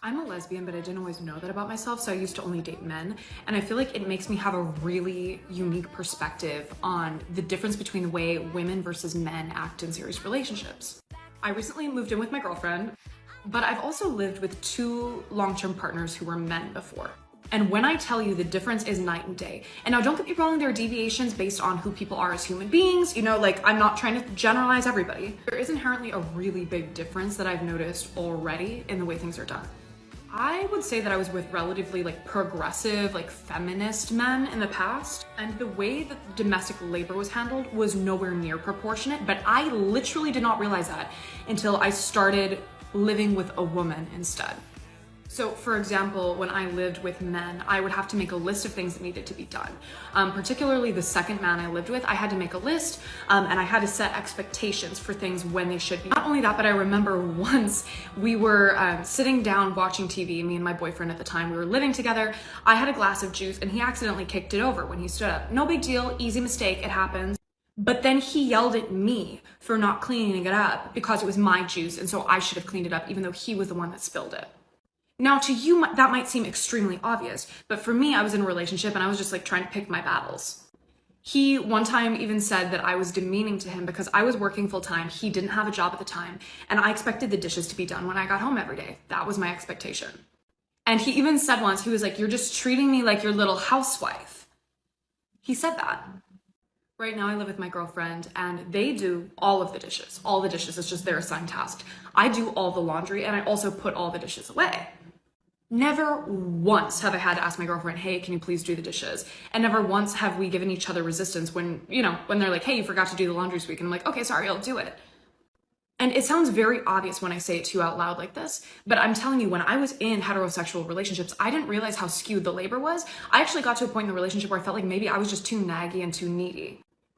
I'm a lesbian, but I didn't always know that about myself, so I used to only date men. And I feel like it makes me have a really unique perspective on the difference between the way women versus men act in serious relationships. I recently moved in with my girlfriend, but I've also lived with 2 long-term partners who were men before. And when I tell you the difference is night and day, and now don't get me wrong, there are deviations based on who people are as human beings, you know, like I'm not trying to generalize everybody. There is inherently a really big difference that I've noticed already in the way things are done. I would say that I was with relatively like progressive, like feminist men in the past, and the way that domestic labor was handled was nowhere near proportionate, but I literally did not realize that until I started living with a woman instead. So for example, when I lived with men, I would have to make a list of things that needed to be done. Particularly the second man I lived with, I had to make a list and I had to set expectations for things when they should be. Not only that, but I remember once we were sitting down watching TV, me and my boyfriend at the time, we were living together. I had a glass of juice and he accidentally kicked it over when he stood up. No big deal, easy mistake, it happens. But then he yelled at me for not cleaning it up because it was my juice and so I should have cleaned it up even though he was the one that spilled it. Now to you, that might seem extremely obvious, but for me, I was in a relationship and I was just like trying to pick my battles. He one time even said that I was demeaning to him because I was working full time, he didn't have a job at the time, and I expected the dishes to be done when I got home every day. That was my expectation. And he even said once, he was like, "You're just treating me like your little housewife." He said that. Right now I live with my girlfriend and they do all of the dishes. All the dishes, it's just their assigned task. I do all the laundry and I also put all the dishes away. Never once have I had to ask my girlfriend, "Hey, can you please do the dishes?" And never once have we given each other resistance when, you know, when they're like, "Hey, you forgot to do the laundry this week." And I'm like, "Okay, sorry, I'll do it." And it sounds very obvious when I say it to you out loud like this, but I'm telling you, when I was in heterosexual relationships, I didn't realize how skewed the labor was. I actually got to a point in the relationship where I felt like maybe I was just too naggy and too needy.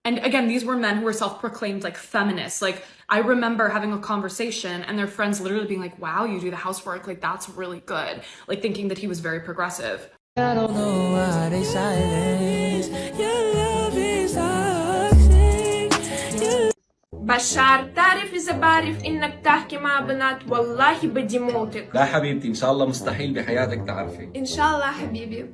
And again, these were men who were self-proclaimed like feminists. Like I remember having a conversation and their friends literally being like, "Wow, you do the housework, like that's really good." Like thinking that he was very progressive. I don't know why they silence. Your love is toxic. بشار تعرف إذا بعرف إنك تحكي مع بنات والله بدي موتك. لا حبيبتي، إن شاء الله مستحيل بحياتك تعرفي. إن شاء الله حبيبي.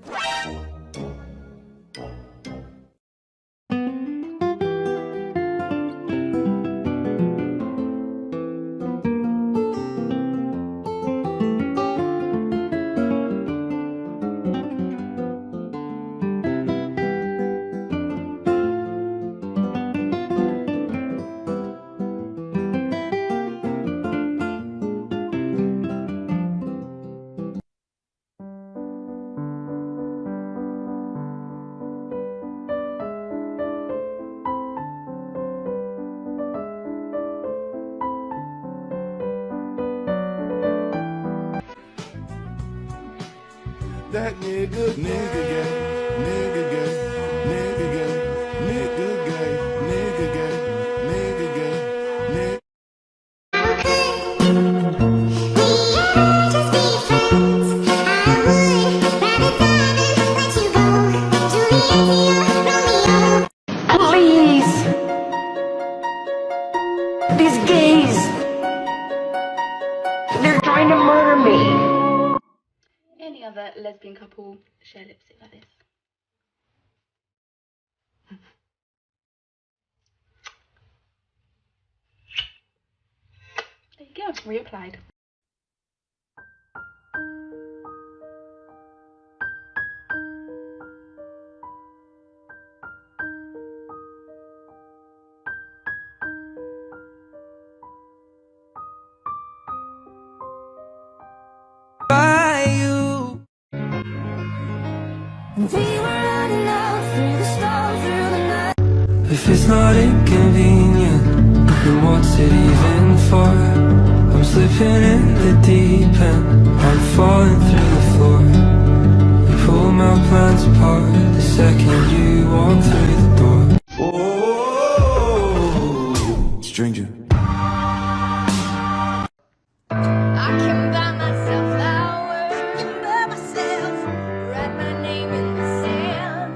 That nigga gay, nigga gay, nigga gay, nigga gay, nigga gay, nigga gay, nigga. Please. These gays. They're trying to murder me. Any other lesbian couple share lipstick like this? There you go, reapplied. By you. We were running out through the storm, through the night. If it's not inconvenient, then what's it even for? I'm slipping in the deep end, I'm falling through the floor. You pull my plans apart the second you walk through the door. Oh, stranger. I can buy myself flowers, buy myself, write my name in the sand,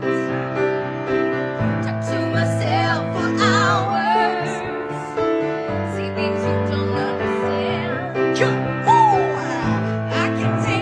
talk to myself for hours, see things you don't understand. I can take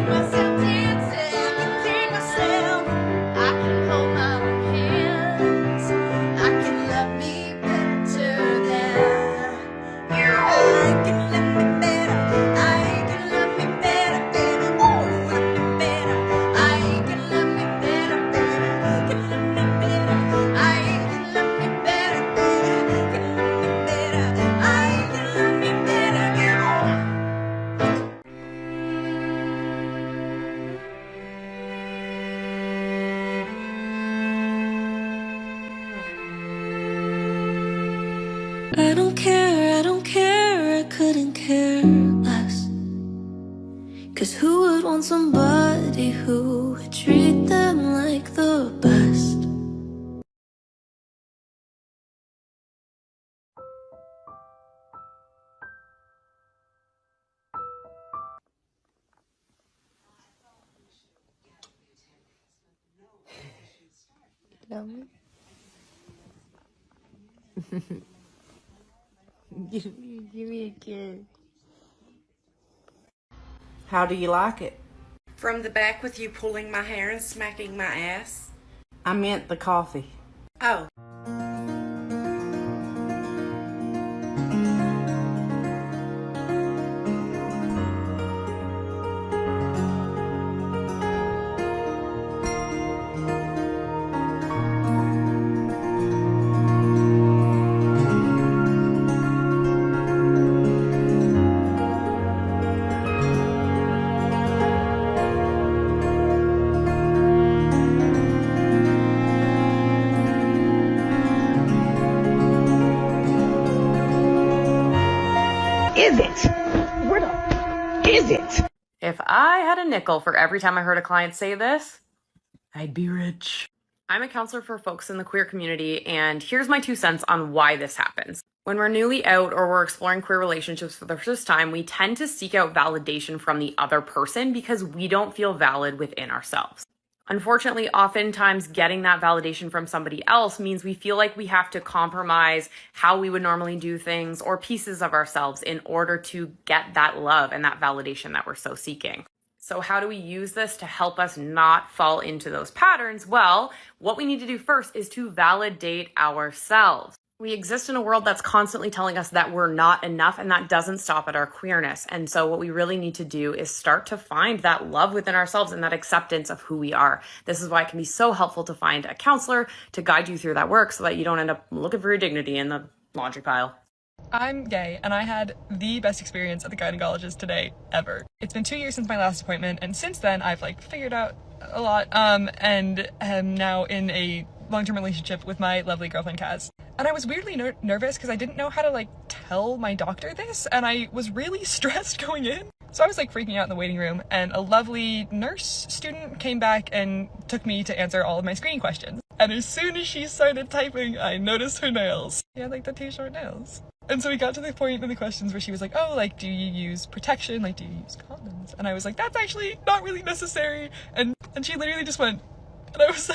I don't care, I couldn't care less. 'Cause who would want somebody who would treat them like the best? Give me a kiss. How do you like it? From the back with you pulling my hair and smacking my ass? I meant the coffee. Oh. Is it? Where the is it? If I had a nickel for every time I heard a client say this, I'd be rich. I'm a counselor for folks in the queer community, and here's my 2 cents on why this happens. When we're newly out or we're exploring queer relationships for the first time, we tend to seek out validation from the other person because we don't feel valid within ourselves. Unfortunately, oftentimes getting that validation from somebody else means we feel like we have to compromise how we would normally do things or pieces of ourselves in order to get that love and that validation that we're so seeking. So how do we use this to help us not fall into those patterns? Well, what we need to do first is to validate ourselves. We exist in a world that's constantly telling us that we're not enough, and that doesn't stop at our queerness. And so what we really need to do is start to find that love within ourselves and that acceptance of who we are. This is why it can be so helpful to find a counselor to guide you through that work so that you don't end up looking for your dignity in the laundry pile. I'm gay, and I had the best experience at the gynecologist today ever. It's been 2 years since my last appointment, and since then I've figured out a lot, and am now in a long-term relationship with my lovely girlfriend Kaz. And I was weirdly nervous because I didn't know how to tell my doctor this, and I was really stressed going in. So I was freaking out in the waiting room, and a lovely nurse student came back and took me to answer all of my screening questions. And as soon as she started typing, I noticed her nails. She had the 2 short nails. And so we got to the point in the questions where she was oh, do you use protection? Do you use condoms? And I was that's actually not really necessary. And she literally just went, and I was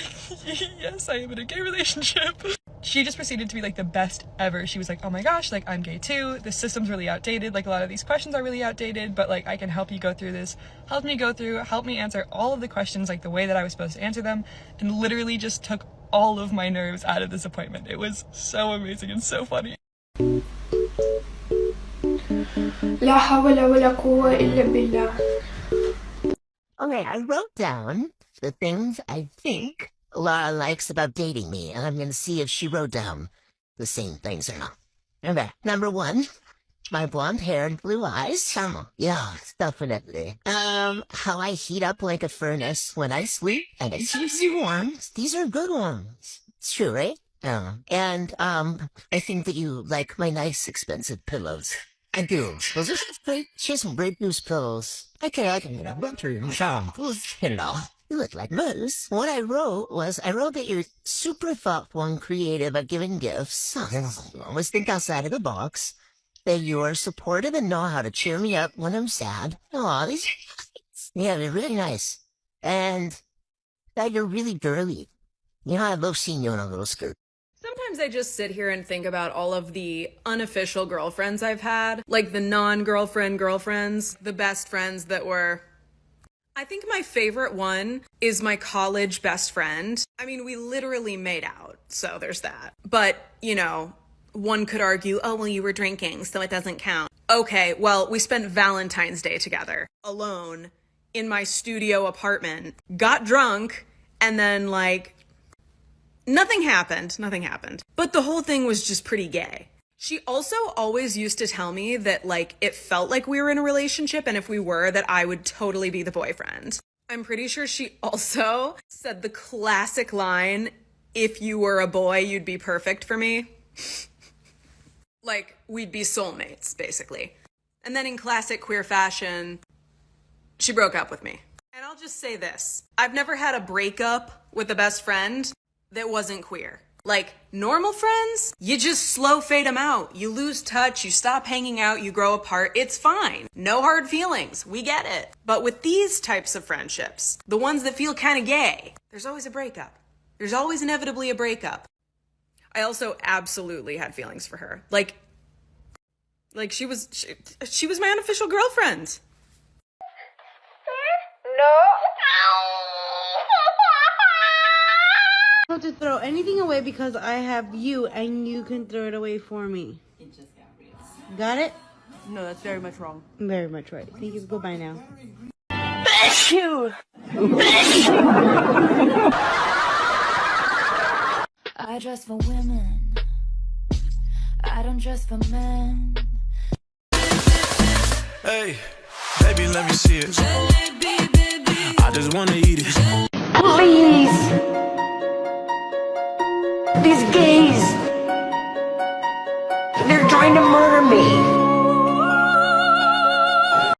yes, I am in a gay relationship. She just proceeded to be the best ever. She was oh my gosh, I'm gay too. The system's really outdated. A lot of these questions are really outdated, but I can help you go through this. Help me answer all of the questions the way that I was supposed to answer them, and literally just took all of my nerves out of this appointment. It was so amazing and so funny. لا حول ولا قوة إلا بالله. Okay, I wrote down the things I think Laura likes about dating me, and I'm gonna see if she wrote down the same things or not. Okay, number 1, my blonde hair and blue eyes. Yeah, definitely. How I heat up like a furnace when I sleep, and it keeps you warm. These are good ones. It's true, right? And I think that you like my nice expensive pillows. I do. Those are great. She has some great loose pillows. Okay, I can get a bunch of you look like Moose. What I wrote that you're super thoughtful and creative at giving gifts. Always think outside of the box. That you're supportive and know how to cheer me up when I'm sad. Aw, these yeah, they're really nice. And that you're really girly. I love seeing you in a little skirt. Sometimes I just sit here and think about all of the unofficial girlfriends I've had, the non-girlfriend girlfriends, the best friends that were... I think my favorite one is my college best friend. I mean, we literally made out, so there's that. But, one could argue, oh, well, you were drinking, so it doesn't count. Okay, well, we spent Valentine's Day together, alone, in my studio apartment, got drunk, and then, nothing happened. But the whole thing was just pretty gay. She also always used to tell me that, it felt like we were in a relationship, and if we were, that I would totally be the boyfriend. I'm pretty sure she also said the classic line, if you were a boy, you'd be perfect for me. Like, we'd be soulmates, basically. And then in classic queer fashion, she broke up with me. And I'll just say this. I've never had a breakup with a best friend that wasn't queer. Like, normal friends, you just slow fade them out. You lose touch, you stop hanging out, you grow apart. It's fine. No hard feelings. We get it. But with these types of friendships, the ones that feel kind of gay, there's always a breakup. There's always inevitably a breakup. I also absolutely had feelings for her. Like she was my unofficial girlfriend. I don't have to throw anything away because I have you and you can throw it away for me. It just got real. Got it? No, that's very much wrong. Very much right. Thank you. Goodbye now. Bless you! I dress for women. I don't dress for men. Hey, baby, let me see it. I just wanna eat it. Please! These gays! They're trying to murder me!